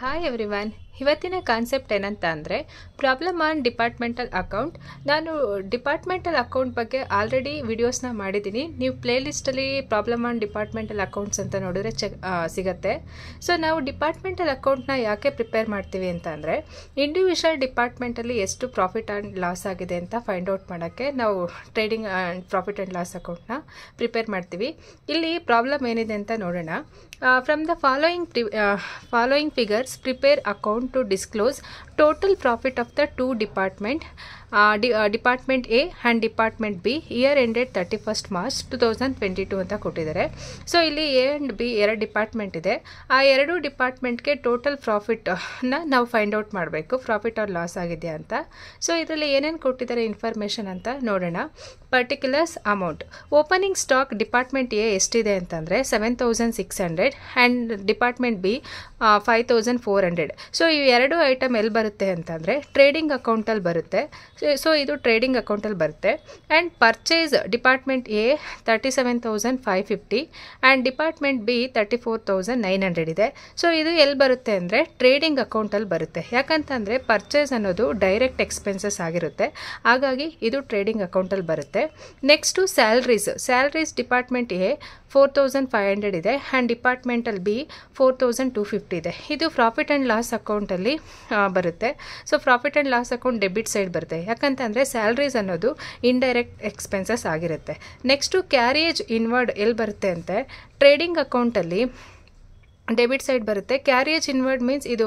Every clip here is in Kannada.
Hi everyone. ಇವತ್ತಿನ ಕಾನ್ಸೆಪ್ಟ್ ಏನಂತ ಅಂದರೆ ಪ್ರಾಬ್ಲಮ್ ಆನ್ ಡಿಪಾರ್ಟ್ಮೆಂಟಲ್ ಅಕೌಂಟ್. ನಾನು ಡಿಪಾರ್ಟ್ಮೆಂಟಲ್ ಅಕೌಂಟ್ ಬಗ್ಗೆ ಆಲ್ರೆಡಿ ವಿಡಿಯೋಸ್ನ ಮಾಡಿದ್ದೀನಿ. ನೀವು ಪ್ಲೇಲಿಸ್ಟಲ್ಲಿ ಪ್ರಾಬ್ಲಮ್ ಆನ್ ಡಿಪಾರ್ಟ್ಮೆಂಟಲ್ ಅಕೌಂಟ್ಸ್ ಅಂತ ನೋಡಿದ್ರೆ ಸಿಗತ್ತೆ. ಸೊ ನಾವು ಡಿಪಾರ್ಟ್ಮೆಂಟಲ್ ಅಕೌಂಟ್ನ ಯಾಕೆ ಪ್ರಿಪೇರ್ ಮಾಡ್ತೀವಿ ಅಂತ ಅಂದರೆ ಇಂಡಿವಿಜುವಲ್ ಡಿಪಾರ್ಟ್ಮೆಂಟಲ್ಲಿ ಎಷ್ಟು ಪ್ರಾಫಿಟ್ ಆ್ಯಂಡ್ ಲಾಸ್ ಆಗಿದೆ ಅಂತ ಫೈಂಡ್ ಔಟ್ ಮಾಡೋಕ್ಕೆ ನಾವು trading and profit and loss ಅಕೌಂಟ್ನ ಪ್ರಿಪೇರ್ ಮಾಡ್ತೀವಿ. ಇಲ್ಲಿ ಪ್ರಾಬ್ಲಮ್ ಏನಿದೆ ಅಂತ ನೋಡೋಣ. From the following figures, prepare account to disclose total profit of the two department, Department A and Department B, year ended 31st March 2022 ಅಂತ ಕೊಟ್ಟಿದ್ದಾರೆ. ಸೊ ಇಲ್ಲಿ ಎ ಆ್ಯಂಡ್ ಬಿ ಎರಡು ಡಿಪಾರ್ಟ್ಮೆಂಟ್ ಇದೆ. ಆ ಎರಡು ಡಿಪಾರ್ಟ್ಮೆಂಟ್ಗೆ ಟೋಟಲ್ ಪ್ರಾಫಿಟ್ನ ನಾವು ಫೈಂಡ್ ಔಟ್ ಮಾಡಬೇಕು, ಪ್ರಾಫಿಟ್ ಆರ್ ಲಾಸ್ ಆಗಿದೆಯಾ ಅಂತ. ಸೊ ಇದರಲ್ಲಿ ಏನೇನು ಕೊಟ್ಟಿದ್ದಾರೆ ಇನ್ಫಾರ್ಮೇಷನ್ ಅಂತ ನೋಡೋಣ. Particulars amount. Opening stock department A ಎಷ್ಟಿದೆ ಅಂತಂದರೆ 7600 ಆ್ಯಂಡ್ ಡಿಪಾರ್ಟ್ಮೆಂಟ್ ಬಿ 5400. ಸೊ ಈ ಎರಡು ಐಟಮ್ ಎಲ್ಲಿ ಬರುತ್ತೆ ಅಂತಂದರೆ ಟ್ರೇಡಿಂಗ್ ಅಕೌಂಟಲ್ಲಿ ಬರುತ್ತೆ. ಸೊ ಇದು ಟ್ರೇಡಿಂಗ್ ಅಕೌಂಟಲ್ಲಿ ಬರುತ್ತೆ. And purchase department A 37,550 and department B 34,900 ಇದೆ. ಸೊ ಇದು ಎಲ್ಲಿ ಬರುತ್ತೆ ಅಂದರೆ ಟ್ರೇಡಿಂಗ್ ಅಕೌಂಟಲ್ಲಿ ಬರುತ್ತೆ. ಯಾಕಂತಂದರೆ ಪರ್ಚೇಸ್ ಅನ್ನೋದು ಡೈರೆಕ್ಟ್ ಎಕ್ಸ್ಪೆನ್ಸಸ್ ಆಗಿರುತ್ತೆ, ಹಾಗಾಗಿ ಇದು ಟ್ರೇಡಿಂಗ್ ಅಕೌಂಟಲ್ಲಿ ಬರುತ್ತೆ. ನೆಕ್ಸ್ಟು ಸ್ಯಾಲ್ರೀಸ್ ಡಿಪಾರ್ಟ್ಮೆಂಟ್ ಎ 4,500 ಇದೆ ಆ್ಯಂಡ್ ಡಿಪಾರ್ಟ್ಮೆಂಟಲ್ ಬಿ 4,250 ಇದೆ. ಇದು ಪ್ರಾಫಿಟ್ ಆ್ಯಂಡ್ ಲಾಸ್ ಅಕೌಂಟಲ್ಲಿ ಬರುತ್ತೆ. So profit and loss account debit side ಬರುತ್ತೆ, ಯಾಕಂತಂದರೆ ಸ್ಯಾಲ್ರೀಸ್ ಅನ್ನೋದು ಇಂಡೈರೆಕ್ಟ್ ಎಕ್ಸ್ಪೆನ್ಸಸ್ ಆಗಿರುತ್ತೆ. ನೆಕ್ಸ್ಟು ಕ್ಯಾರಿಯೇಜ್ ಇನ್ವರ್ಡ್ ಎಲ್ಲಿ ಬರುತ್ತೆ ಅಂತ ಟ್ರೇಡಿಂಗ್ ಅಕೌಂಟಲ್ಲಿ ಡೆಬಿಟ್ ಸೈಡ್ ಬರುತ್ತೆ. ಕ್ಯಾರಿಯೇಜ್ ಇನ್ವರ್ಡ್ ಮೀನ್ಸ್ ಇದು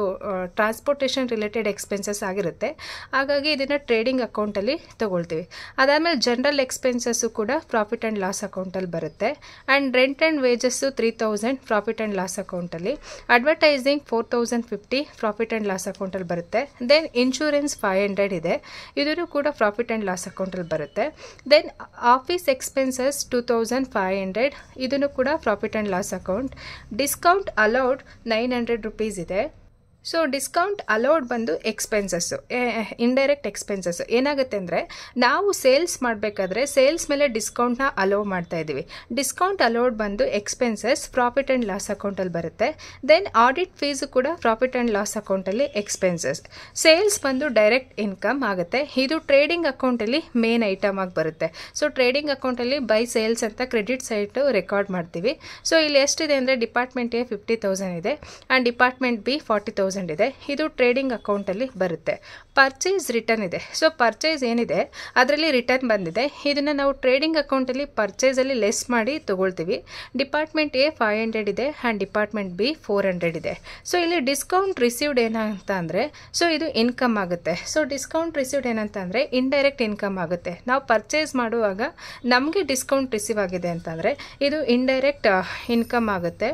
ಟ್ರಾನ್ಸ್ಪೋರ್ಟೇಷನ್ ರಿಲೇಟೆಡ್ ಎಕ್ಸ್ಪೆನ್ಸಸ್ ಆಗಿರುತ್ತೆ, ಹಾಗಾಗಿ ಇದನ್ನು ಟ್ರೇಡಿಂಗ್ ಅಕೌಂಟಲ್ಲಿ ತೊಗೊಳ್ತೀವಿ. ಅದಾದಮೇಲೆ ಜನರಲ್ ಎಕ್ಸ್ಪೆನ್ಸಸ್ಸು ಕೂಡ ಪ್ರಾಫಿಟ್ ಆ್ಯಂಡ್ ಲಾಸ್ ಅಕೌಂಟಲ್ಲಿ ಬರುತ್ತೆ. And rent and wages 3000 profit and loss ಅಕೌಂಟಲ್ಲಿ. ಅಡ್ವರ್ಟೈಸಿಂಗ್ 4050 ಪ್ರಾಫಿಟ್ ಆ್ಯಂಡ್ ಲಾಸ್ ಅಕೌಂಟಲ್ಲಿ ಬರುತ್ತೆ. ದೆನ್ ಇನ್ಶೂರೆನ್ಸ್ 500 ಇದೆ, ಇದೂ ಕೂಡ ಪ್ರಾಫಿಟ್ ಆ್ಯಂಡ್ ಲಾಸ್ ಅಕೌಂಟಲ್ಲಿ ಬರುತ್ತೆ. ದೆನ್ ಆಫೀಸ್ ಎಕ್ಸ್ಪೆನ್ಸಸ್ 2500, ಇದೂ ಕೂಡ profit and loss account. Discount allowed 900 rupees ಇದೆ. ಸೊ ಡಿಸ್ಕೌಂಟ್ ಅಲೌಡ್ ಬಂದು ಎಕ್ಸ್ಪೆನ್ಸಸ್ಸು, ಇಂಡೈರೆಕ್ಟ್ ಎಕ್ಸ್ಪೆನ್ಸಸ್ಸು. ಏನಾಗುತ್ತೆ ಅಂದರೆ ನಾವು ಸೇಲ್ಸ್ ಮಾಡಬೇಕಾದ್ರೆ ಸೇಲ್ಸ್ ಮೇಲೆ ಡಿಸ್ಕೌಂಟ್ನ ಅಲೌ ಮಾಡ್ತಾ ಇದ್ದೀವಿ. ಡಿಸ್ಕೌಂಟ್ ಅಲೌಡ್ ಬಂದು ಎಕ್ಸ್ಪೆನ್ಸಸ್ ಪ್ರಾಫಿಟ್ ಆ್ಯಂಡ್ ಲಾಸ್ ಅಕೌಂಟಲ್ಲಿ ಬರುತ್ತೆ. ದೆನ್ ಆಡಿಟ್ ಫೀಸು ಕೂಡ ಪ್ರಾಫಿಟ್ ಆ್ಯಂಡ್ ಲಾಸ್ ಅಕೌಂಟಲ್ಲಿ ಎಕ್ಸ್ಪೆನ್ಸಸ್. ಸೇಲ್ಸ್ ಬಂದು ಡೈರೆಕ್ಟ್ ಇನ್ಕಮ್ ಆಗುತ್ತೆ, ಇದು ಟ್ರೇಡಿಂಗ್ ಅಕೌಂಟಲ್ಲಿ ಮೇನ್ ಐಟಮ್ ಆಗಿ ಬರುತ್ತೆ. ಸೊ ಟ್ರೇಡಿಂಗ್ ಅಕೌಂಟಲ್ಲಿ ಬೈ ಸೇಲ್ಸ್ ಅಂತ ಕ್ರೆಡಿಟ್ ಸೈಟು ರೆಕಾರ್ಡ್ ಮಾಡ್ತೀವಿ. ಸೊ ಇಲ್ಲಿ ಎಷ್ಟಿದೆ ಅಂದರೆ ಡಿಪಾರ್ಟ್ಮೆಂಟ್ ಎ 50,000 ಇದೆ ಆ್ಯಂಡ್ ಡಿಪಾರ್ಟ್ಮೆಂಟ್ ಬಿ 40,000 ಇದೆ, ಇದು ಟ್ರೇಡಿಂಗ್ ಅಕೌಂಟಲ್ಲಿ ಬರುತ್ತೆ. ಪರ್ಚೇಸ್ ರಿಟರ್ನ್ ಇದೆ. ಸೊ ಪರ್ಚೇಸ್ ಏನಿದೆ ಅದರಲ್ಲಿ ರಿಟರ್ನ್ ಬಂದಿದೆ, ಇದನ್ನು ನಾವು ಟ್ರೇಡಿಂಗ್ ಅಕೌಂಟಲ್ಲಿ ಪರ್ಚೇಸಲ್ಲಿ ಲೆಸ್ ಮಾಡಿ ತೊಗೊಳ್ತೀವಿ. ಡಿಪಾರ್ಟ್ಮೆಂಟ್ ಎ 500 ಇದೆ ಆ್ಯಂಡ್ ಡಿಪಾರ್ಟ್ಮೆಂಟ್ ಬಿ 400 ಇದೆ. ಸೊ ಇಲ್ಲಿ ಡಿಸ್ಕೌಂಟ್ ರಿಸೀವ್ಡ್ ಏನಂತ ಅಂದರೆ ಸೊ ಇದು ಇನ್ಕಮ್ ಆಗುತ್ತೆ. ಸೊ ಡಿಸ್ಕೌಂಟ್ ರಿಸೀವ್ಡ್ ಏನಂತ ಅಂದರೆ ಇಂಡೈರೆಕ್ಟ್ ಇನ್ಕಮ್ ಆಗುತ್ತೆ. ನಾವು ಪರ್ಚೇಸ್ ಮಾಡುವಾಗ ನಮಗೆ ಡಿಸ್ಕೌಂಟ್ ರಿಸೀವ್ ಆಗಿದೆ ಅಂತಂದರೆ ಇದು ಇಂಡೈರೆಕ್ಟ್ ಇನ್ಕಮ್ ಆಗುತ್ತೆ.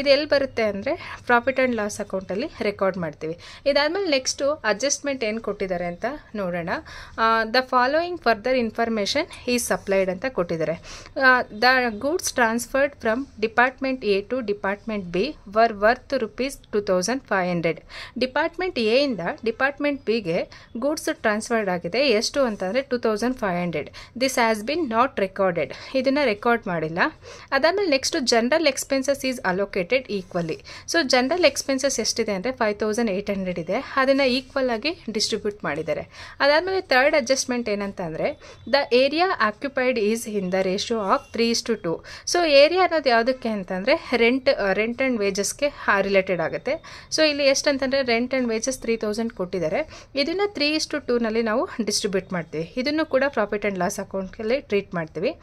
ಇದು ಎಲ್ಲಿ ಬರುತ್ತೆ ಅಂದರೆ ಪ್ರಾಫಿಟ್ ಆ್ಯಂಡ್ ಲಾಸ್ ಅಕೌಂಟಲ್ಲಿ ರೆಕಾರ್ಡ್ ಮಾಡ್ತೀವಿ. ಇದಾದಮೇಲೆ ನೆಕ್ಸ್ಟು ಅಡ್ಜಸ್ಟ್ಮೆಂಟ್ ಏನು ಕೊಟ್ಟಿದ್ದಾರೆ ಅಂತ ನೋಡೋಣ. The following further information is supplied ಅಂತ ಕೊಟ್ಟಿದ್ದಾರೆ. The goods transferred from department A to department B ವರ್ ವರ್ತ್ ₹2500. ಡಿಪಾರ್ಟ್ಮೆಂಟ್ ಎ ಇಂದ ಡಿಪಾರ್ಟ್ಮೆಂಟ್ ಬಿಗೆ ಗೂಡ್ಸ್ ಟ್ರಾನ್ಸ್ಫರ್ಡ್ ಆಗಿದೆ, ಎಷ್ಟು ಅಂತಂದರೆ 2500. This has been not recorded, ಇದನ್ನು ರೆಕಾರ್ಡ್ ಮಾಡಿಲ್ಲ. ಅದಾದಮೇಲೆ next general expenses is allocated equally. So general expenses ಎಷ್ಟಿದೆ ಅಂದರೆ 5800 ಇದೆ, ಅದನ್ನು ಈಕ್ವಲ್ ಆಗಿ ಡಿಸ್ಟ್ರಿಬ್ಯೂಟ್ ಮಾಡಿದ್ದಾರೆ. ಅದಾದಮೇಲೆ ಥರ್ಡ್ ಅಡ್ಜಸ್ಟ್ಮೆಂಟ್ ಏನಂತ ಅಂದರೆ the area occupied is in the ratio of 3:2. So area ಅನ್ನೋದು ಯಾವುದಕ್ಕೆ ಅಂತಂದರೆ ರೆಂಟ್ ಆ್ಯಂಡ್ ವೇಜಸ್ಗೆ ರಿಲೇಟೆಡ್ ಆಗುತ್ತೆ. ಸೊ ಇಲ್ಲಿ ಎಷ್ಟು ಅಂತಂದರೆ ರೆಂಟ್ ಆ್ಯಂಡ್ ವೇಜಸ್ 3000 ಕೊಟ್ಟಿದ್ದಾರೆ, ಇದನ್ನು 3:2 ನಾವು ಡಿಸ್ಟ್ರಿಬ್ಯೂಟ್ ಮಾಡ್ತೀವಿ. ಇದನ್ನು ಕೂಡ ಪ್ರಾಫಿಟ್ ಆ್ಯಂಡ್ ಲಾಸ್ ಅಕೌಂಟಲ್ಲಿ ಟ್ರೀಟ್ ಮಾಡ್ತೀವಿ.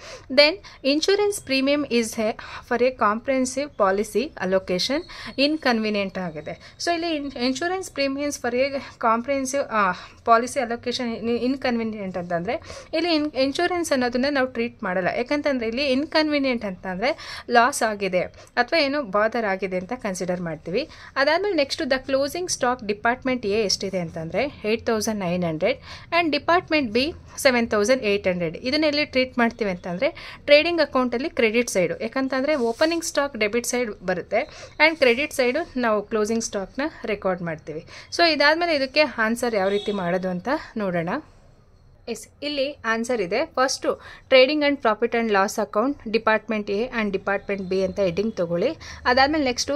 Then insurance premium is for a comprehensive policy allocation inconvenient ಆಗಿದೆ. ಸೊ ಇಲ್ಲಿ insurance premiums for a comprehensive policy allocation inconvenient ಅಂತಂದರೆ ಇಲ್ಲಿ ಇನ್ಶೂರೆನ್ಸ್ ಅನ್ನೋದನ್ನು ನಾವು ಟ್ರೀಟ್ ಮಾಡಲ್ಲ. ಯಾಕಂತಂದರೆ ಇಲ್ಲಿ ಇನ್ಕನ್ವೀನಿಯೆಂಟ್ ಅಂತಂದರೆ ಲಾಸ್ ಆಗಿದೆ ಅಥವಾ ಏನೋ ಬಾದರ್ ಆಗಿದೆ ಅಂತ ಕನ್ಸಿಡರ್ ಮಾಡ್ತೀವಿ. ಅದಾದಮೇಲೆ next the closing stock department A ಎಷ್ಟಿದೆ ಅಂತಂದರೆ 8900 ಆ್ಯಂಡ್ ಡಿಪಾರ್ಟ್ಮೆಂಟ್ ಬಿ 7800. ಇದನ್ನೆಲ್ಲಿ ಟ್ರೀಟ್ ಮಾಡ್ತೀವಿ ಅಂತಂದರೆ ಟ್ರೇಡಿಂಗ್ ಅಕೌಂಟಲ್ಲಿ ಕ್ರೆಡಿಟ್ ಸೈಡು, ಯಾಕಂತಂದರೆ ಓಪನಿಂಗ್ ಸ್ಟಾಕ್ ಡೆಬಿಟ್ ಸೈಡ್ ಬರುತ್ತೆ ಆ್ಯಂಡ್ ಕ್ರೆಡಿಟ್ ಸೈಡು ನಾವು ಕ್ಲೋಸಿಂಗ್ ಸ್ಟಾಕ್ನ ರೆಕಾರ್ಡ್ ಮಾಡ್ತೀವಿ. ಸೊ ಇದಾದಮೇಲೆ ಇದಕ್ಕೆ ಆನ್ಸರ್ ಯಾವ ರೀತಿ ಮಾಡೋದು ಅಂತ ನೋಡೋಣ. ಎಸ್, ಇಲ್ಲಿ ಆನ್ಸರ್ ಇದೆ. First trading and profit and loss account department A and department B ಅಂತ ಹೆಡ್ಡಿಂಗ್ ತೊಗೊಳ್ಳಿ. ಅದಾದಮೇಲೆ next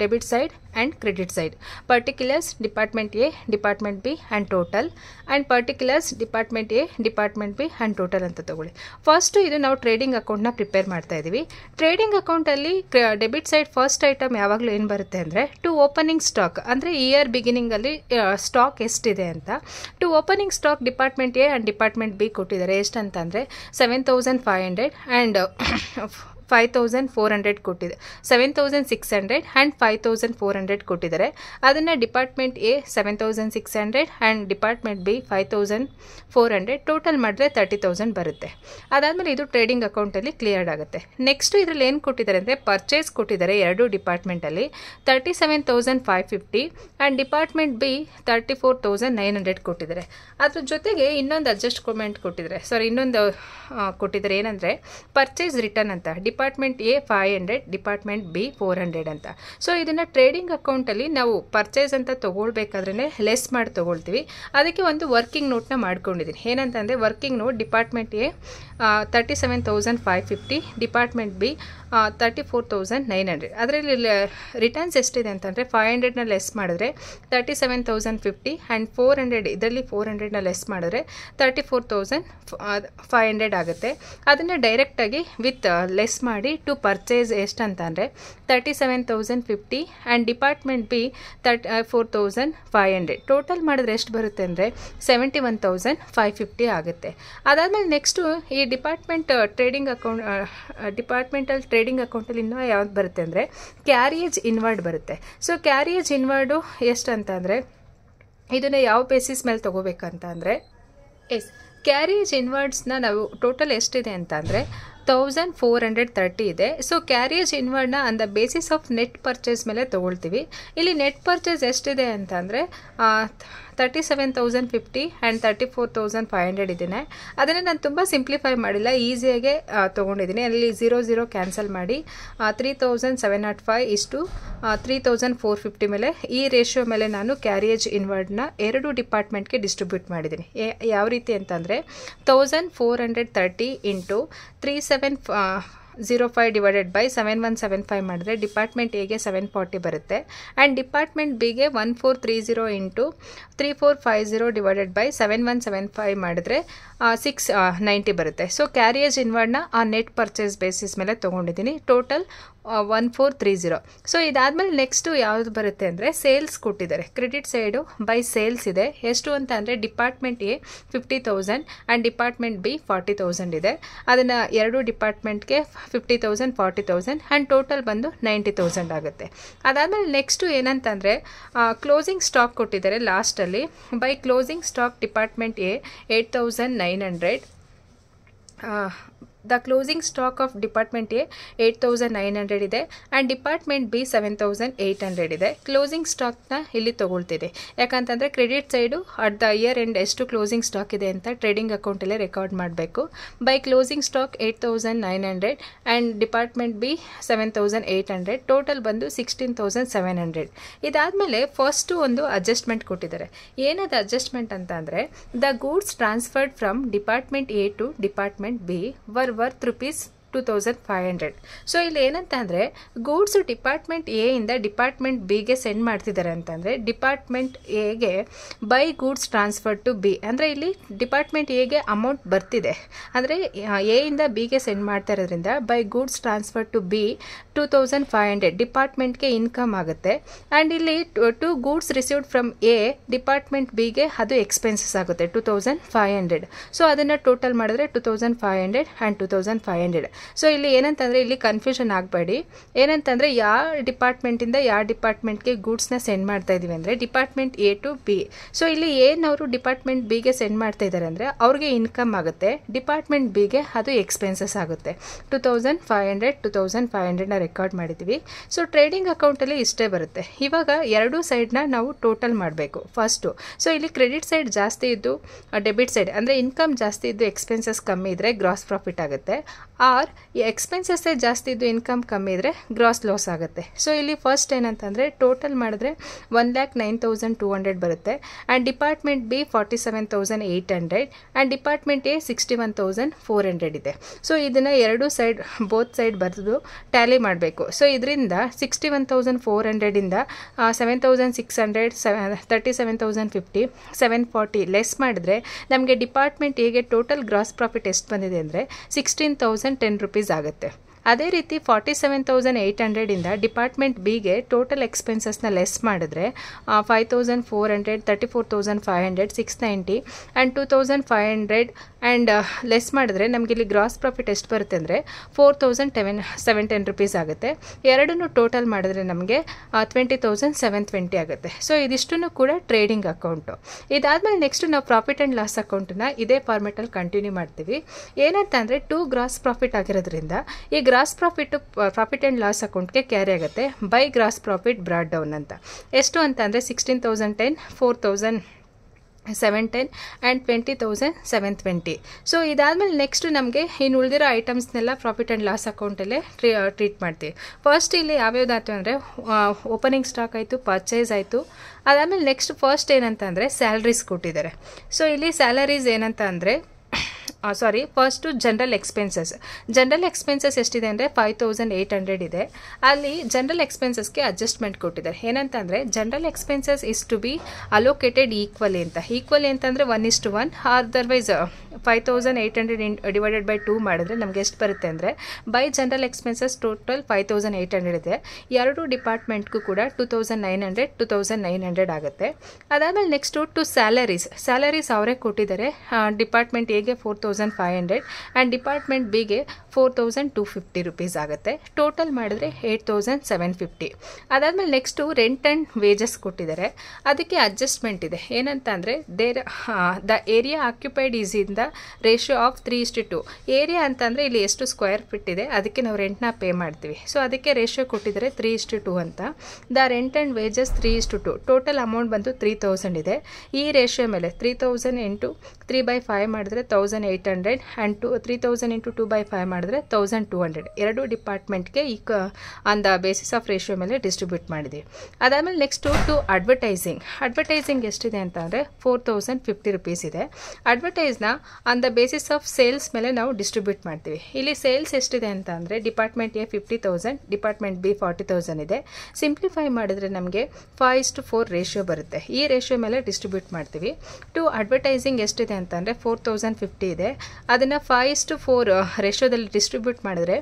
debit side and credit side. Particulars department A, department B and total, and particulars department A, department B and total ಅಂತ ತೊಗೊಳ್ಳಿ. ಫಸ್ಟು ಇದು ನಾವು ಟ್ರೇಡಿಂಗ್ ಅಕೌಂಟ್ನ ಪ್ರಿಪೇರ್ ಮಾಡ್ತಾ ಇದ್ದೀವಿ. ಟ್ರೇಡಿಂಗ್ ಅಕೌಂಟಲ್ಲಿ ಡೆಬಿಟ್ ಸೈಡ್ ಫಸ್ಟ್ ಐಟಮ್ ಯಾವಾಗಲೂ ಏನು ಬರುತ್ತೆ ಅಂದರೆ ಟು ಓಪನಿಂಗ್ ಸ್ಟಾಕ್, ಅಂದರೆ ಇಯರ್ ಬಿಗಿನಿಂಗಲ್ಲಿ ಸ್ಟಾಕ್ ಎಷ್ಟಿದೆ ಅಂತ. To opening stock department A and department B ಕೊಟ್ಟಿದ್ದಾರೆ. ಎಷ್ಟಂತಂದರೆ 7,500 ಆ್ಯಂಡ್ 5,400 ಕೊಟ್ಟಿದೆ. 7,600 ಆ್ಯಂಡ್ 5,400 ಕೊಟ್ಟಿದ್ದಾರೆ. ಅದನ್ನು department A 7,600 and department B 5,400 total ಮಾಡಿದ್ರೆ 30,000 ಬರುತ್ತೆ. ಅದಾದಮೇಲೆ ಇದು ಟ್ರೇಡಿಂಗ್ ಅಕೌಂಟಲ್ಲಿ ಕ್ಲಿಯರ್ ಆಗುತ್ತೆ. ನೆಕ್ಸ್ಟು ಇದರಲ್ಲಿ ಏನು ಕೊಟ್ಟಿದ್ದಾರೆ ಅಂದರೆ ಪರ್ಚೇಸ್ ಕೊಟ್ಟಿದ್ದಾರೆ ಎರಡು ಡಿಪಾರ್ಟ್ಮೆಂಟಲ್ಲಿ 37,550 ಆ್ಯಂಡ್ ಡಿಪಾರ್ಟ್ಮೆಂಟ್ ಬಿ 34,900 ಕೊಟ್ಟಿದ್ದಾರೆ. ಅದ್ರ ಜೊತೆಗೆ ಇನ್ನೊಂದು ಅಡ್ಜಸ್ಟ್ಮೆಂಟ್ ಕೊಟ್ಟಿದ್ದಾರೆ, ಇನ್ನೊಂದು ಕೊಟ್ಟಿದ್ದಾರೆ. ಏನಂದರೆ ಪರ್ಚೇಸ್ ರಿಟರ್ನ್ ಅಂತ ಡಿಪಾರ್ಟ್ಮೆಂಟ್ ಎ 500, ಡಿಪಾರ್ಟ್ಮೆಂಟ್ ಬಿ 400 ಅಂತ. ಸೊ ಇದನ್ನು ಟ್ರೇಡಿಂಗ್ ಅಕೌಂಟಲ್ಲಿ ನಾವು ಪರ್ಚೇಸ್ ಅಂತ ತೊಗೊಳ್ಬೇಕಾದ್ರೆ ಲೆಸ್ ಮಾಡಿ ತೊಗೊಳ್ತೀವಿ. ಅದಕ್ಕೆ ಒಂದು ವರ್ಕಿಂಗ್ ನೋಟ್ನ ಮಾಡ್ಕೊಂಡಿದ್ದೀನಿ. ಏನಂತಂದರೆ working note department A 37,550, department B 34,900. ಅದರಲ್ಲಿ ರಿಟರ್ನ್ಸ್ ಎಷ್ಟಿದೆ ಅಂತಂದರೆ 500ನ ಲೆಸ್ ಮಾಡಿದ್ರೆ 37,050 ಆ್ಯಂಡ್ 400, ಇದರಲ್ಲಿ 400ನ ಲೆಸ್ ಮಾಡಿದ್ರೆ 34,500 ಆಗುತ್ತೆ. ಅದನ್ನು ಡೈರೆಕ್ಟಾಗಿ ವಿತ್ ಲೆಸ್ ಮಾಡಿ ಟು ಪರ್ಚೇಸ್ ಎಷ್ಟಂತಂದರೆ 37,050 ಆ್ಯಂಡ್ ಡಿಪಾರ್ಟ್ಮೆಂಟ್ ಬಿ 34,500 ಟೋಟಲ್ ಮಾಡಿದ್ರೆ ಎಷ್ಟು ಬರುತ್ತೆ ಅಂದರೆ 71,550 ಆಗುತ್ತೆ. ಅದಾದಮೇಲೆ ನೆಕ್ಸ್ಟು ಈ ಡಿಪಾರ್ಟ್ಮೆಂಟಲ್ ಟ್ರೇಡಿಂಗ್ ಅಕೌಂಟಲ್ಲಿ ಇನ್ನೂ ಯಾವ್ದು ಬರುತ್ತೆ ಅಂದರೆ ಕ್ಯಾರಿಯೇಜ್ ಇನ್ವರ್ಡ್ ಬರುತ್ತೆ. ಸೊ ಕ್ಯಾರಿಯೇಜ್ ಇನ್ವರ್ಡು ಎಷ್ಟು ಅಂತಂದರೆ ಇದನ್ನು ಯಾವ ಬೇಸಿಸ್ ಮೇಲೆ ತೊಗೋಬೇಕಂತ ಅಂದರೆ ಕ್ಯಾರಿಯೇಜ್ ಇನ್ವರ್ಡ್ಸ್ನ ನಾವು ಟೋಟಲ್ ಎಷ್ಟಿದೆ ಅಂತ ಅಂದರೆ 1,430 ಇದೆ. ಸೊ ಕ್ಯಾರಿಯೇಜ್ ಇನ್ವರ್ಡ್ನ on the basis of net purchase ಮೇಲೆ ತೊಗೊಳ್ತೀವಿ. ಇಲ್ಲಿ ನೆಟ್ ಪರ್ಚೇಸ್ ಎಷ್ಟಿದೆ ಅಂತಂದರೆ 37,050 ಆ್ಯಂಡ್ 34,500 ಇದೆ. ಅದನ್ನು ನಾನು ತುಂಬ ಸಿಂಪ್ಲಿಫೈ ಮಾಡಿಲ್ಲ, ಈಸಿಯಾಗೆ ತೊಗೊಂಡಿದ್ದೀನಿ. ಅಲ್ಲಿ 0 ಕ್ಯಾನ್ಸಲ್ ಮಾಡಿ 3,705 ಇಷ್ಟು 3,450 ಮೇಲೆ ಈ ರೇಷಿಯೋ ಮೇಲೆ ನಾನು ಕ್ಯಾರಿಯೇಜ್ ಇನ್ವರ್ಡ್ನ ಎರಡು ಡಿಪಾರ್ಟ್ಮೆಂಟ್ಗೆ ಡಿಸ್ಟ್ರಿಬ್ಯೂಟ್ ಮಾಡಿದ್ದೀನಿ. ಯಾವ ರೀತಿ ಅಂತಂದರೆ 1,430 ಇಂಟು 3,705 ಡಿವೈಡೆಡ್ ಬೈ 7,175 ಮಾಡಿದ್ರೆ ಡಿಪಾರ್ಟ್ಮೆಂಟ್ ಎಗೆ 740 ಬರುತ್ತೆ. ಆ್ಯಂಡ್ ಡಿಪಾರ್ಟ್ಮೆಂಟ್ ಬಿಗೆ 1,430 ಇಂಟು 3,450 ಡಿವೈಡೆಡ್ ಬೈ 7,175 ಮಾಡಿದ್ರೆ 690 ಬರುತ್ತೆ. ಸೊ ಕ್ಯಾರಿಯೇಜ್ ಇನ್ವರ್ಡ್ನ ಆ ನೆಟ್ ಪರ್ಚೇಸ್ ಬೇಸಿಸ್ ಮೇಲೆ ತೊಗೊಂಡಿದ್ದೀನಿ. ಟೋಟಲ್ 1,430. ಸೊ ಇದಾದಮೇಲೆ ನೆಕ್ಸ್ಟು ಯಾವುದು ಬರುತ್ತೆ ಅಂದರೆ ಸೇಲ್ಸ್ ಕೊಟ್ಟಿದ್ದಾರೆ. ಕ್ರೆಡಿಟ್ ಸೈಡು ಬೈ ಸೇಲ್ಸ್ ಇದೆ. ಎಷ್ಟು ಅಂತ ಅಂದರೆ department A 50,000 and department B 40,000 ಇದೆ. ಅದನ್ನು ಎರಡು ಡಿಪಾರ್ಟ್ಮೆಂಟ್ಗೆ 50,000 40,000 ಆ್ಯಂಡ್ ಟೋಟಲ್ ಬಂದು 90,000 ಆಗುತ್ತೆ. ಅದಾದಮೇಲೆ ನೆಕ್ಸ್ಟು ಏನಂತಂದರೆ ಕ್ಲೋಸಿಂಗ್ ಸ್ಟಾಕ್ ಕೊಟ್ಟಿದ್ದಾರೆ ಲಾಸ್ಟಲ್ಲಿ. By closing stock department A 8,900. The closing stock of department A 8,900 ಇದೆ ಆ್ಯಂಡ್ ಡಿಪಾರ್ಟ್ಮೆಂಟ್ ಬಿ 7,800 ಇದೆ. ಕ್ಲೋಸಿಂಗ್ ಸ್ಟಾಕ್ನ ಇಲ್ಲಿ ತೊಗೊಳ್ತಿದೆ. ಯಾಕಂತಂದರೆ credit side at the year end ಎಷ್ಟು ಕ್ಲೋಸಿಂಗ್ ಸ್ಟಾಕ್ ಇದೆ ಅಂತ ಟ್ರೇಡಿಂಗ್ ಅಕೌಂಟಲ್ಲೇ ರೆಕಾರ್ಡ್ ಮಾಡಬೇಕು. By closing stock 8,900 and department B 7,800 total ಬಂದು 16,700. ಇದಾದಮೇಲೆ ಫಸ್ಟು ಒಂದು ಅಡ್ಜಸ್ಟ್ಮೆಂಟ್ ಕೊಟ್ಟಿದ್ದಾರೆ. ಏನದು ಅಡ್ಜಸ್ಟ್ಮೆಂಟ್ ಅಂತ ಅಂದರೆ the goods transferred from department A to department B were worth rupees 2,500. ಸೊ ಇಲ್ಲಿ ಏನಂತ ಅಂದರೆ ಗೂಡ್ಸ್ ಡಿಪಾರ್ಟ್ಮೆಂಟ್ ಎ ಇಂದ ಡಿಪಾರ್ಟ್ಮೆಂಟ್ ಬಿಗೆ ಸೆಂಡ್ ಮಾಡ್ತಿದ್ದಾರೆ ಅಂತಂದರೆ ಡಿಪಾರ್ಟ್ಮೆಂಟ್ ಎಗೆ by goods transfer to B, ಅಂದರೆ ಇಲ್ಲಿ ಡಿಪಾರ್ಟ್ಮೆಂಟ್ ಎಗೆ ಅಮೌಂಟ್ ಬರ್ತಿದೆ, ಅಂದರೆ ಎ ಇಂದ ಬಿಗೆ ಸೆಂಡ್ ಮಾಡ್ತಾ ಇರೋದ್ರಿಂದ by goods transfer to B 2,500 ಡಿಪಾರ್ಟ್ಮೆಂಟ್ಗೆ ಇನ್ಕಮ್ ಆಗುತ್ತೆ. ಆ್ಯಂಡ್ ಇಲ್ಲಿ to goods received from A department ಬಿಗೆ ಅದು ಎಕ್ಸ್ಪೆನ್ಸಸ್ ಆಗುತ್ತೆ 2,500. ಸೊ ಅದನ್ನು ಟೋಟಲ್ ಮಾಡಿದ್ರೆ 2,500 ಆ್ಯಂಡ್ 2,500. ಸೊ ಇಲ್ಲಿ ಏನಂತಂದರೆ ಇಲ್ಲಿ ಕನ್ಫ್ಯೂಷನ್ ಆಗಬೇಡಿ. ಏನಂತಂದರೆ ಯಾವ ಡಿಪಾರ್ಟ್ಮೆಂಟಿಂದ ಯಾವ ಡಿಪಾರ್ಟ್ಮೆಂಟ್ಗೆ ಗೂಡ್ಸ್ನ ಸೆಂಡ್ ಮಾಡ್ತಾ ಇದ್ದೀವಿ ಅಂದರೆ department A to B. So ಇಲ್ಲಿ ಏನವರು ಡಿಪಾರ್ಟ್ಮೆಂಟ್ ಬಿಗೆ ಸೆಂಡ್ ಮಾಡ್ತಾ ಇದ್ದಾರೆ ಅಂದರೆ ಅವ್ರಿಗೆ ಇನ್ಕಮ್ ಆಗುತ್ತೆ, ಡಿಪಾರ್ಟ್ಮೆಂಟ್ ಬಿಗೆ ಅದು ಎಕ್ಸ್ಪೆನ್ಸಸ್ ಆಗುತ್ತೆ. 2,500 2,500ನ ರೆಕಾರ್ಡ್ ಮಾಡಿದ್ದೀವಿ. ಸೊ ಟ್ರೇಡಿಂಗ್ ಅಕೌಂಟಲ್ಲಿ ಇಷ್ಟೇ ಬರುತ್ತೆ. ಇವಾಗ ಎರಡೂ ಸೈಡ್ನ ನಾವು ಟೋಟಲ್ ಮಾಡಬೇಕು ಫಸ್ಟು. ಸೊ ಇಲ್ಲಿ ಕ್ರೆಡಿಟ್ ಸೈಡ್ ಜಾಸ್ತಿ ಇದ್ದು ಡೆಬಿಟ್ ಸೈಡ್ ಅಂದರೆ ಇನ್ಕಮ್ ಜಾಸ್ತಿ ಇದ್ದು ಎಕ್ಸ್ಪೆನ್ಸಸ್ ಕಮ್ಮಿ ಇದ್ದರೆ ಗ್ರಾಸ್ ಪ್ರಾಫಿಟ್ ಆಗುತ್ತೆ. ಆರ್ ಎಕ್ಸ್ಪೆನ್ಸಸ್ಸೇ ಜಾಸ್ತಿ ಇದ್ದು ಇನ್ಕಮ್ ಕಮ್ಮಿ ಇದ್ದರೆ ಗ್ರಾಸ್ ಲಾಸ್ ಆಗುತ್ತೆ. ಸೊ ಇಲ್ಲಿ ಫಸ್ಟ್ ಏನಂತಂದರೆ ಟೋಟಲ್ ಮಾಡಿದ್ರೆ 1,09,200 ಬರುತ್ತೆ. And department B 47,800 and department A 61,400 ಇದೆ. ಸೊ ಇದನ್ನು ಎರಡು ಸೈಡ್ ಬೋತ್ ಸೈಡ್ ಬರೆದು ಟ್ಯಾಲಿ ಮಾಡಬೇಕು. ಸೊ ಇದರಿಂದ 61,400ಇಂದ 7,600 37,050 740 ಲೆಸ್ ಮಾಡಿದ್ರೆ ನಮಗೆ ಡಿಪಾರ್ಟ್ಮೆಂಟ್ ಎಗೆ ಟೋಟಲ್ ಗ್ರಾಸ್ ಪ್ರಾಫಿಟ್ ಎಷ್ಟು ಬಂದಿದೆ ಅಂದರೆ 16,010 ರೂಪೀಸ್ ಆಗುತ್ತೆ. ಅದೇ ರೀತಿ 47,800ಇಂದ ಡಿಪಾರ್ಟ್ಮೆಂಟ್ ಬಿಗೆ ಟೋಟಲ್ ಎಕ್ಸ್ಪೆನ್ಸಸ್ನ ಲೆಸ್ ಮಾಡಿದ್ರೆ 5,400 34,500 690 ಆ್ಯಂಡ್ 2,500 ಆ್ಯಂಡ್ ಲೆಸ್ ಮಾಡಿದ್ರೆ ನಮಗೆ ಇಲ್ಲಿ ಗ್ರಾಸ್ ಪ್ರಾಫಿಟ್ ಎಷ್ಟು ಬರುತ್ತೆ ಅಂದರೆ 4,710 ರೂಪೀಸ್ ಆಗುತ್ತೆ. ಎರಡನ್ನೂ ಟೋಟಲ್ ಮಾಡಿದ್ರೆ ನಮಗೆ 20,720 ಆಗುತ್ತೆ. ಸೊ ಇದಿಷ್ಟನ್ನು ಕೂಡ ಟ್ರೇಡಿಂಗ್ ಅಕೌಂಟು. ಇದಾದಮೇಲೆ ನೆಕ್ಸ್ಟ್ ನಾವು ಪ್ರಾಫಿಟ್ ಆ್ಯಂಡ್ ಲಾಸ್ ಅಕೌಂಟನ್ನ ಇದೇ ಫಾರ್ಮೆಟಲ್ಲಿ ಕಂಟಿನ್ಯೂ ಮಾಡ್ತೀವಿ. ಏನಂತ ಅಂದರೆ 2 ಗ್ರಾಸ್ ಪ್ರಾಫಿಟ್ ಆಗಿರೋದ್ರಿಂದ ಈ ಗ್ರಾಸ್ ಪ್ರಾಫಿಟ್ ಆ್ಯಂಡ್ ಲಾಸ್ ಅಕೌಂಟ್ಗೆ ಕ್ಯಾರಿ ಆಗುತ್ತೆ by gross profit brought down ಅಂತ. ಎಷ್ಟು ಅಂತ ಅಂದರೆ 16,010 4,710 ಆ್ಯಂಡ್ 20,720. ಸೊ ಇದಾದಮೇಲೆ ನೆಕ್ಸ್ಟ್ ನಮಗೆ ಇನ್ನು ಉಳಿದಿರೋ ಐಟಮ್ಸ್ನೆಲ್ಲ ಪ್ರಾಫಿಟ್ ಆ್ಯಂಡ್ ಲಾಸ್ ಅಕೌಂಟಲ್ಲೇ ಟ್ರೀಟ್ ಮಾಡ್ತೀವಿ. ಫಸ್ಟ್ ಇಲ್ಲಿ ಯಾವ್ಯಾವುದಾಯ್ತು ಅಂದರೆ ಓಪನಿಂಗ್ ಸ್ಟಾಕ್ ಆಯಿತು, ಪರ್ಚೇಸ್ ಆಯಿತು. ಅದಾದಮೇಲೆ ನೆಕ್ಸ್ಟ್ ಫಸ್ಟ್ ಏನಂತ ಅಂದರೆ ಸ್ಯಾಲ್ರೀಸ್ ಕೊಟ್ಟಿದ್ದಾರೆ. ಸೊ ಇಲ್ಲಿ ಸ್ಯಾಲರೀಸ್ ಏನಂತ ಅಂದರೆ ಫಸ್ಟು ಜನರಲ್ ಎಕ್ಸ್ಪೆನ್ಸಸ್ ಎಷ್ಟಿದೆ ಅಂದರೆ 5,800 ಇದೆ. ಅಲ್ಲಿ ಜನರಲ್ ಎಕ್ಸ್ಪೆನ್ಸಸ್ಗೆ ಅಡ್ಜಸ್ಟ್ಮೆಂಟ್ ಕೊಟ್ಟಿದ್ದಾರೆ. ಏನಂತ ಅಂದರೆ general expenses is to be allocated equally ಅಂತಂದರೆ 1:1. ಅದರ್ವೈಸ್ 5,800 ಡಿವೈಡೆಡ್ ಬೈ 2 ಮಾಡಿದ್ರೆ ನಮಗೆ ಎಷ್ಟು ಬರುತ್ತೆ ಅಂದರೆ ಬೈ ಜನರಲ್ ಎಕ್ಸ್ಪೆನ್ಸಸ್ ಟೋಟಲ್ 5,800 ಇದೆ. ಎರಡು ಡಿಪಾರ್ಟ್ಮೆಂಟ್ಗೂ ಕೂಡ 2,900 ಆಗುತ್ತೆ. ಅದಾದಮೇಲೆ ನೆಕ್ಸ್ಟು ಟು ಸ್ಯಾಲರೀಸ್ ಅವರೇ ಕೊಟ್ಟಿದ್ದಾರೆ. ಡಿಪಾರ್ಟ್ಮೆಂಟ್ ಎಗೆ 4,500 ಆ್ಯಂಡ್ ಡಿಪಾರ್ಟ್ಮೆಂಟ್ ಬಿಗೆ 4,250 ರೂಪೀಸ್ ಆಗುತ್ತೆ. ಟೋಟಲ್ ಮಾಡಿದ್ರೆ 8,750. ಅದಾದಮೇಲೆ ನೆಕ್ಸ್ಟು ರೆಂಟ್ ಆ್ಯಂಡ್ ವೇಜಸ್ ಕೊಟ್ಟಿದ್ದಾರೆ. ಅದಕ್ಕೆ ಅಡ್ಜಸ್ಟ್ಮೆಂಟ್ ಇದೆ. ಏನಂತ ಅಂದರೆ the area occupied is in the ratio of 3:2. Area ಅಂತಂದರೆ ಇಲ್ಲಿ ಎಷ್ಟು ಸ್ಕ್ವೇರ್ ಫೀಟ್ ಇದೆ ಅದಕ್ಕೆ ನಾವು ರೆಂಟ್ನ ಪೇ ಮಾಡ್ತೀವಿ. ಸೊ ಅದಕ್ಕೆ ರೇಷಿಯೋ ಕೊಟ್ಟಿದ್ದಾರೆ 3:2 ಅಂತ. The rent and wages 3:2. Total amount ಬಂದು 3,000 ಇದೆ. ಈ ರೇಷಿಯೋ ಮೇಲೆ 3,000 ಇಂಟು 3/5 ಮಾಡಿದ್ರೆ 1,800 ಆ್ಯಂಡ್ 3,000 ಇಂಟು 2/5 ಮಾಡಿದ್ರೆ 1,200. ಎರಡು ಡಿಪಾರ್ಟ್ಮೆಂಟ್ಗೆ on the basis of ratio ಮೇಲೆ ಡಿಸ್ಟ್ರಿಬ್ಯೂಟ್ ಮಾಡಿದ್ವಿ. ಅದಾದಮೇಲೆ ನೆಕ್ಸ್ಟು ಟು ಅಡ್ವರ್ಟೈಸಿಂಗ್ ಎಷ್ಟಿದೆ ಅಂತ ಅಂದರೆ 4,050 ರೂಪೀಸ್ ಇದೆ. ಅಡ್ವರ್ಟೈಸ್ನ on the basis of sales ಮೇಲೆ ನಾವು ಡಿಸ್ಟ್ರಿಬ್ಯೂಟ್ ಮಾಡ್ತೀವಿ. ಇಲ್ಲಿ ಸೇಲ್ಸ್ ಎಷ್ಟಿದೆ ಅಂತ ಅಂದರೆ ಡಿಪಾರ್ಟ್ಮೆಂಟ್ ಎ 50,000 ಡಿಪಾರ್ಟ್ಮೆಂಟ್ ಬಿ 40,000 ಇದೆ. ಸಿಂಪ್ಲಿಫೈ ಮಾಡಿದ್ರೆ ನಮಗೆ 5:4 ರೇಷಿಯೋ ಬರುತ್ತೆ. ಈ ರೇಷಿಯೋ ಮೇಲೆ ಡಿಸ್ಟ್ರಿಬ್ಯೂಟ್ ಮಾಡ್ತೀವಿ. ಟು ಅಡ್ವರ್ಟೈಸಿಂಗ್ ಎಷ್ಟಿದೆ ಅಂತಂದರೆ 4,050 ಇದೆ. ಅದನ್ನು 5:4 ರೇಷಿಯೋದಲ್ಲಿ ಡಿಸ್ಟ್ರಿಬ್ಯೂಟ್ ಮಾಡಿದ್ರೆ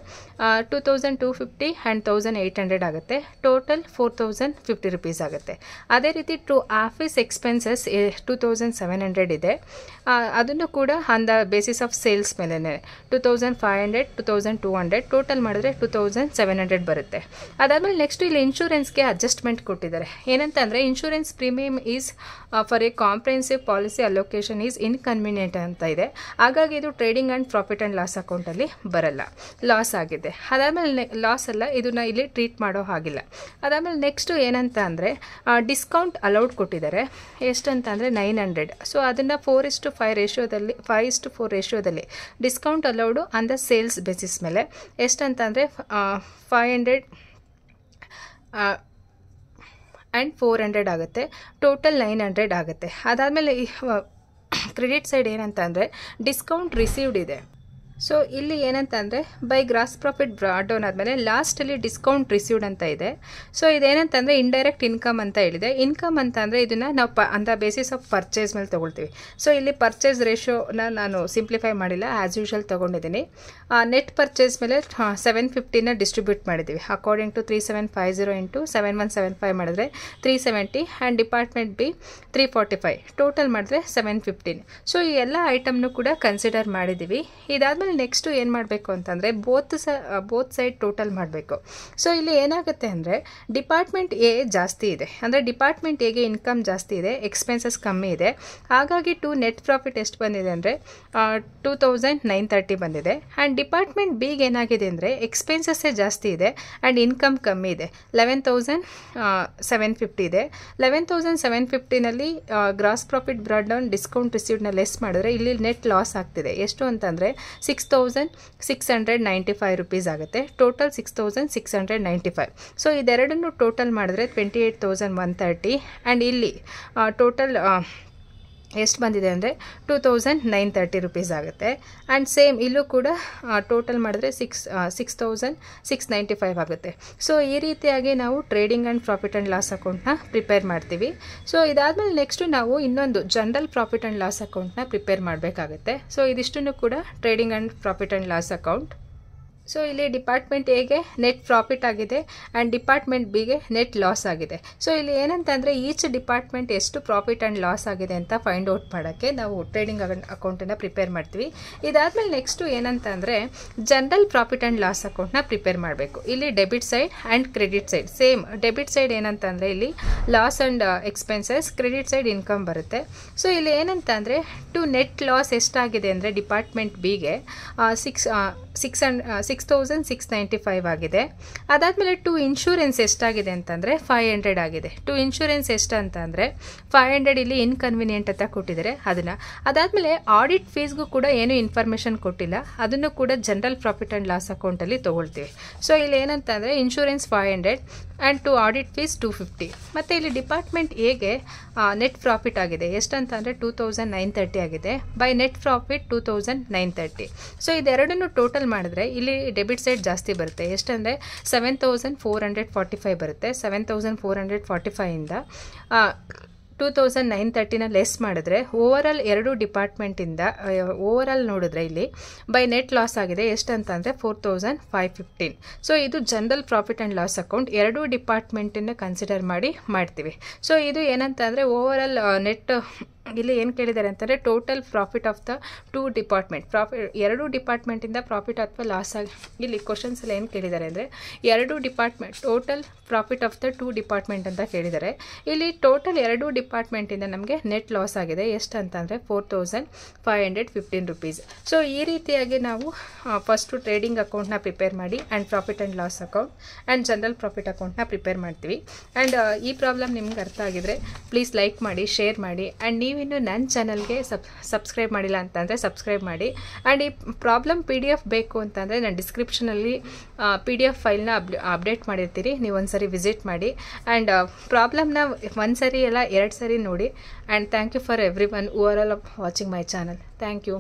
2,250 ಆ್ಯಂಡ್ 1,800 ಆಗುತ್ತೆ. ಟೋಟಲ್ 4,050 ರೂಪೀಸ್ ಆಗುತ್ತೆ. ಅದೇ ರೀತಿ ಟು ಆಫೀಸ್ ಎಕ್ಸ್ಪೆನ್ಸಸ್ 2,700 ಇದೆ. ಅದನ್ನು ಕೂಡ on the basis of sales ಮೇಲೆ 2,500 2,200 ಟೋಟಲ್ ಮಾಡಿದ್ರೆ 2,700 ಬರುತ್ತೆ. ಅದಾದಮೇಲೆ ನೆಕ್ಸ್ಟ್ ಇಲ್ಲಿ ಇನ್ಶೂರೆನ್ಸ್ಗೆ ಅಡ್ಜಸ್ಟ್ಮೆಂಟ್ ಕೊಟ್ಟಿದ್ದಾರೆ. ಏನಂತ ಅಂದರೆ insurance premium is for a comprehensive policy allocation is inconvenient ಅಂತ ಇದೆ. ಹಾಗಾಗಿ ಇದು trading and profit and loss ಅಕೌಂಟಲ್ಲಿ ಬರಲ್ಲ, ಲಾಸ್ ಆಗಿದೆ. ಅದಾದಮೇಲೆ ಲಾಸ್ ಅಲ್ಲ, ಇದನ್ನು ಇಲ್ಲಿ ಟ್ರೀಟ್ ಮಾಡೋ ಹಾಗಿಲ್ಲ. ಅದಾದಮೇಲೆ ನೆಕ್ಸ್ಟು ಏನಂತ ಅಂದರೆ ಡಿಸ್ಕೌಂಟ್ ಅಲೌಡ್ ಕೊಟ್ಟಿದ್ದಾರೆ. ಎಷ್ಟು ಅಂತ ಅಂದರೆ 900. ಸೊ ಅದನ್ನು 4:5 ರೇಷಿಯೋದಲ್ಲಿ 5:4 ರೇಷಿಯೋದಲ್ಲಿ discount allowed on the sales basis ಮೇಲೆ ಎಷ್ಟಂತ ಅಂದರೆ 500 ಆ್ಯಂಡ್ 400 ಆಗುತ್ತೆ. ಟೋಟಲ್ 900 ಆಗುತ್ತೆ. ಅದಾದಮೇಲೆ ಕ್ರೆಡಿಟ್ ಸೈಡ್ ಏನಂತ ಅಂದರೆ ಡಿಸ್ಕೌಂಟ್ ರಿಸೀವ್ಡ್ ಇದೆ. ಸೊ ಇಲ್ಲಿ ಏನಂತ ಅಂದರೆ by gross profit brought down ಆದಮೇಲೆ ಲಾಸ್ಟಲ್ಲಿ ಡಿಸ್ಕೌಂಟ್ ರಿಸೀವ್ಡ್ ಅಂತ ಇದೆ. ಸೊ ಇದೇನಂತಂದರೆ ಇಂಡೈರೆಕ್ಟ್ ಇನ್ಕಮ್ ಅಂತ ಹೇಳಿದೆ. ಇನ್ಕಮ್ ಅಂತ ಅಂದರೆ ಇದನ್ನು ನಾವು on the basis of purchase ಮೇಲೆ ತೊಗೊಳ್ತೀವಿ. ಸೊ ಇಲ್ಲಿ ಪರ್ಚೇಸ್ ರೇಷಿಯೋನ ನಾನು ಸಿಂಪ್ಲಿಫೈ ಮಾಡಿಲ್ಲ, ಆ್ಯಸ್ ಯೂಶುವಲ್ ತೊಗೊಂಡಿದ್ದೀನಿ. ನೆಟ್ ಪರ್ಚೇಸ್ ಮೇಲೆ 750ನ ಡಿಸ್ಟ್ರಿಬ್ಯೂಟ್ ಮಾಡಿದ್ದೀವಿ. ಅಕಾರ್ಡಿಂಗ್ ಟು 3,750 ಇಂಟು 7,175 ಮಾಡಿದ್ರೆ 370 ಆ್ಯಂಡ್ ಡಿಪಾರ್ಟ್ಮೆಂಟ್ ಬಿ 345 ಟೋಟಲ್ ಮಾಡಿದ್ರೆ 715. ಸೊ ಈ ಎಲ್ಲ ಐಟಮ್ನು ಕೂಡ ಕನ್ಸಿಡರ್ ಮಾಡಿದ್ದೀವಿ. ಇದಾದಮೇಲೆ ಇದಾದಮೇಲೆ ನೆಕ್ಸ್ಟು ಏನು ಮಾಡಬೇಕು ಅಂತಂದರೆ ಬೋತ್ ಸೈಡ್ ಟೋಟಲ್ ಮಾಡಬೇಕು. ಸೊ ಇಲ್ಲಿ ಏನಾಗುತ್ತೆ ಅಂದರೆ ಡಿಪಾರ್ಟ್ಮೆಂಟ್ ಎ ಜಾಸ್ತಿ ಇದೆ, ಅಂದರೆ ಡಿಪಾರ್ಟ್ಮೆಂಟ್ ಎಗೆ ಇನ್ಕಮ್ ಜಾಸ್ತಿ ಇದೆ, ಎಕ್ಸ್ಪೆನ್ಸಸ್ ಕಮ್ಮಿ ಇದೆ. ಹಾಗಾಗಿ ನೆಟ್ ಪ್ರಾಫಿಟ್ ಎಷ್ಟು ಬಂದಿದೆ ಅಂದರೆ 2930 ಬಂದಿದೆ. ಆ್ಯಂಡ್ ಡಿಪಾರ್ಟ್ಮೆಂಟ್ ಬಿಗೆ ಏನಾಗಿದೆ ಅಂದರೆ ಎಕ್ಸ್ಪೆನ್ಸಸ್ಸೇ ಜಾಸ್ತಿ ಇದೆ ಆ್ಯಂಡ್ ಇನ್ಕಮ್ ಕಮ್ಮಿ ಇದೆ, 11,750 ಇದೆ. 11,750ನಲ್ಲಿ gross profit brought down discount ರಿಸೀವ್ಡ್ನ ಲೆಸ್ ಮಾಡಿದ್ರೆ ಇಲ್ಲಿ ನೆಟ್ ಲಾಸ್ ಆಗ್ತಿದೆ. ಎಷ್ಟು ಅಂತಂದರೆ 6,695 ರುಪೀಸ್ ಆಗುತ್ತೆ. ಟೋಟಲ್ 6,695. ಸೊ ಇದೆರಡನ್ನು ಟೋಟಲ್ ಮಾಡಿದ್ರೆ 28,130 ಆ್ಯಂಡ್ ಇಲ್ಲಿ ಟೋಟಲ್ ಎಷ್ಟು ಬಂದಿದೆ ಅಂದರೆ 2,930 ರುಪೀಸ್ ಆಗುತ್ತೆ. ಆ್ಯಂಡ್ ಸೇಮ್ ಇಲ್ಲೂ ಕೂಡ ಟೋಟಲ್ ಮಾಡಿದ್ರೆ 6,695 ಆಗುತ್ತೆ. ಸೊ ಈ ರೀತಿಯಾಗಿ ನಾವು trading and profit and loss ಅಕೌಂಟ್ನ ಪ್ರಿಪೇರ್ ಮಾಡ್ತೀವಿ. ಸೊ ಇದಾದಮೇಲೆ ನೆಕ್ಸ್ಟು ನಾವು ಇನ್ನೊಂದು ಜನರಲ್ ಪ್ರಾಫಿಟ್ ಆ್ಯಂಡ್ ಲಾಸ್ ಅಕೌಂಟ್ನ ಪ್ರಿಪೇರ್ ಮಾಡಬೇಕಾಗುತ್ತೆ. ಸೊ ಇದಿಷ್ಟನ್ನು ಕೂಡ trading and profit and loss account. So ಇಲ್ಲಿ ಡಿಪಾರ್ಟ್ಮೆಂಟ್ ಎಗೆ ನೆಟ್ ಪ್ರಾಫಿಟ್ ಆಗಿದೆ ಆ್ಯಂಡ್ ಡಿಪಾರ್ಟ್ಮೆಂಟ್ ಬಿಗೆ ನೆಟ್ ಲಾಸ್ ಆಗಿದೆ. ಸೊ ಇಲ್ಲಿ ಏನಂತಂದರೆ ಈಚ್ ಡಿಪಾರ್ಟ್ಮೆಂಟ್ ಎಷ್ಟು ಪ್ರಾಫಿಟ್ ಆ್ಯಂಡ್ ಲಾಸ್ ಆಗಿದೆ ಅಂತ ಫೈಂಡ್ ಔಟ್ ಮಾಡೋಕ್ಕೆ ನಾವು ಟ್ರೇಡಿಂಗ್ ಅಕೌಂಟನ್ನು ಪ್ರಿಪೇರ್ ಮಾಡ್ತೀವಿ. ಇದಾದಮೇಲೆ ನೆಕ್ಸ್ಟು ಏನಂತಂದರೆ ಜನರಲ್ ಪ್ರಾಫಿಟ್ ಆ್ಯಂಡ್ ಲಾಸ್ ಅಕೌಂಟ್ನ ಪ್ರಿಪೇರ್ ಮಾಡಬೇಕು. ಇಲ್ಲಿ debit side and credit side same. Debit side ಏನಂತಂದರೆ ಇಲ್ಲಿ loss and expenses, credit side income ಬರುತ್ತೆ. ಸೊ ಇಲ್ಲಿ ಏನಂತಂದರೆ ನೆಟ್ ಲಾಸ್ ಎಷ್ಟಾಗಿದೆ ಅಂದರೆ ಡಿಪಾರ್ಟ್ಮೆಂಟ್ ಬಿಗೆ 6,695 ಆಗಿದೆ. ಅದಾದಮೇಲೆ ಇನ್ಶೂರೆನ್ಸ್ ಎಷ್ಟಾಗಿದೆ ಅಂತಂದರೆ 500 ಆಗಿದೆ. ಇನ್ಶೂರೆನ್ಸ್ ಎಷ್ಟು ಅಂತಂದರೆ 500 ಇಲ್ಲಿ ಇನ್ಕನ್ವೀನಿಯೆಂಟ್ ಅಂತ ಕೊಟ್ಟಿದ್ದಾರೆ ಅದನ್ನು. ಅದಾದಮೇಲೆ ಆಡಿಟ್ ಫೀಸ್ಗೂ ಕೂಡ ಏನು ಇನ್ಫಾರ್ಮೇಷನ್ ಕೊಟ್ಟಿಲ್ಲ, ಅದನ್ನು ಕೂಡ ಜನರಲ್ ಪ್ರಾಫಿಟ್ ಆ್ಯಂಡ್ ಲಾಸ್ ಅಕೌಂಟಲ್ಲಿ ತೊಗೊಳ್ತೀವಿ. ಸೊ ಇಲ್ಲಿ ಏನಂತಂದರೆ ಇನ್ಶೂರೆನ್ಸ್ 500 ಆ್ಯಂಡ್ ಆಡಿಟ್ ಫೀಸ್ 250. ಮತ್ತು ಇಲ್ಲಿ ಡಿಪಾರ್ಟ್ಮೆಂಟ್ ಎಗೆ ನೆಟ್ ಪ್ರಾಫಿಟ್ ಆಗಿದೆ ಎಷ್ಟಂತಂದರೆ 2,930 ಆಗಿದೆ. By net profit 2,930. ಸೊ ಇದೆರಡನ್ನು ಟೋಟಲ್ ಮಾಡಿದ್ರೆ ಇಲ್ಲಿ ಡೆಬಿಟ್ ಸೈಡ್ ಜಾಸ್ತಿ ಬರುತ್ತೆ. ಎಷ್ಟಂದರೆ 7,445 ಬರುತ್ತೆ. 7,445ಇಂದ 2,930ನ ಲೆಸ್ ಮಾಡಿದ್ರೆ ಓವರಾಲ್ ಎರಡು ಡಿಪಾರ್ಟ್ಮೆಂಟಿಂದ ಓವರಾಲ್ ನೋಡಿದ್ರೆ ಇಲ್ಲಿ ಬೈ ನೆಟ್ ಲಾಸ್ ಆಗಿದೆ ಎಷ್ಟಂತಂದರೆ 4,515. ಸೊ ಇದು general profit and loss account. ಎರಡೂ ಡಿಪಾರ್ಟ್ಮೆಂಟನ್ನು ಕನ್ಸಿಡರ್ ಮಾಡ್ತೀವಿ. ಸೊ ಇದು ಏನಂತಂದರೆ ಓವರಾಲ್ ನೆಟ್ ಇಲ್ಲಿ ಏನು ಕೇಳಿದ್ದಾರೆ ಅಂತಂದರೆ total profit of the two department. ಎರಡು ಡಿಪಾರ್ಟ್ಮೆಂಟಿಂದ ಪ್ರಾಫಿಟ್ ಅಥವಾ ಲಾಸ್ ಆಗಿ ಇಲ್ಲಿ ಕ್ವಶನ್ಸಲ್ಲಿ ಏನು ಕೇಳಿದ್ದಾರೆ ಅಂದರೆ ಎರಡು department total profit of the two department ಅಂತ ಕೇಳಿದ್ದಾರೆ. ಇಲ್ಲಿ ಟೋಟಲ್ ಎರಡು ಡಿಪಾರ್ಟ್ಮೆಂಟಿಂದ ನಮಗೆ ನೆಟ್ ಲಾಸ್ ಆಗಿದೆ ಎಷ್ಟು ಅಂತಂದರೆ 4,515 ರುಪೀಸ್. ಸೊ ಈ ರೀತಿಯಾಗಿ ನಾವು ಫಸ್ಟು ಟ್ರೇಡಿಂಗ್ ಅಕೌಂಟ್ನ ಪ್ರಿಪೇರ್ ಮಾಡಿ and profit and loss account and general profit ಅಕೌಂಟ್ನ ಪ್ರಿಪೇರ್ ಮಾಡ್ತೀವಿ. ಆ್ಯಂಡ್ ಈ ಪ್ರಾಬ್ಲಮ್ ನಿಮ್ಗೆ ಅರ್ಥ ಆಗಿದ್ರೆ ಪ್ಲೀಸ್ ಲೈಕ್ ಮಾಡಿ, ಶೇರ್ ಮಾಡಿ. ಆ್ಯಂಡ್ ನೀವಿನ್ನು ನನ್ನ ಚಾನಲ್ಗೆ ಸಬ್ಸ್ಕ್ರೈಬ್ ಮಾಡಿಲ್ಲ ಅಂತಂದರೆ ಸಬ್ಸ್ಕ್ರೈಬ್ ಮಾಡಿ. ಆ್ಯಂಡ್ ಈ ಪ್ರಾಬ್ಲಮ್ PDF ಬೇಕು ಅಂತಂದರೆ ನಾನು ಡಿಸ್ಕ್ರಿಪ್ಷನಲ್ಲಿ PDF ಫೈಲ್ನ ಅಪ್ಡೇಟ್ ಮಾಡಿರ್ತೀರಿ, ನೀವು ಒಂದ್ಸರಿ ವಿಸಿಟ್ ಮಾಡಿ. ಆ್ಯಂಡ್ ಪ್ರಾಬ್ಲಮ್ನ ಒಂದ್ಸರಿ ಎಲ್ಲ 2 ಸರಿ ನೋಡಿ. And thank you for everyone who are all watching my channel. Thank you.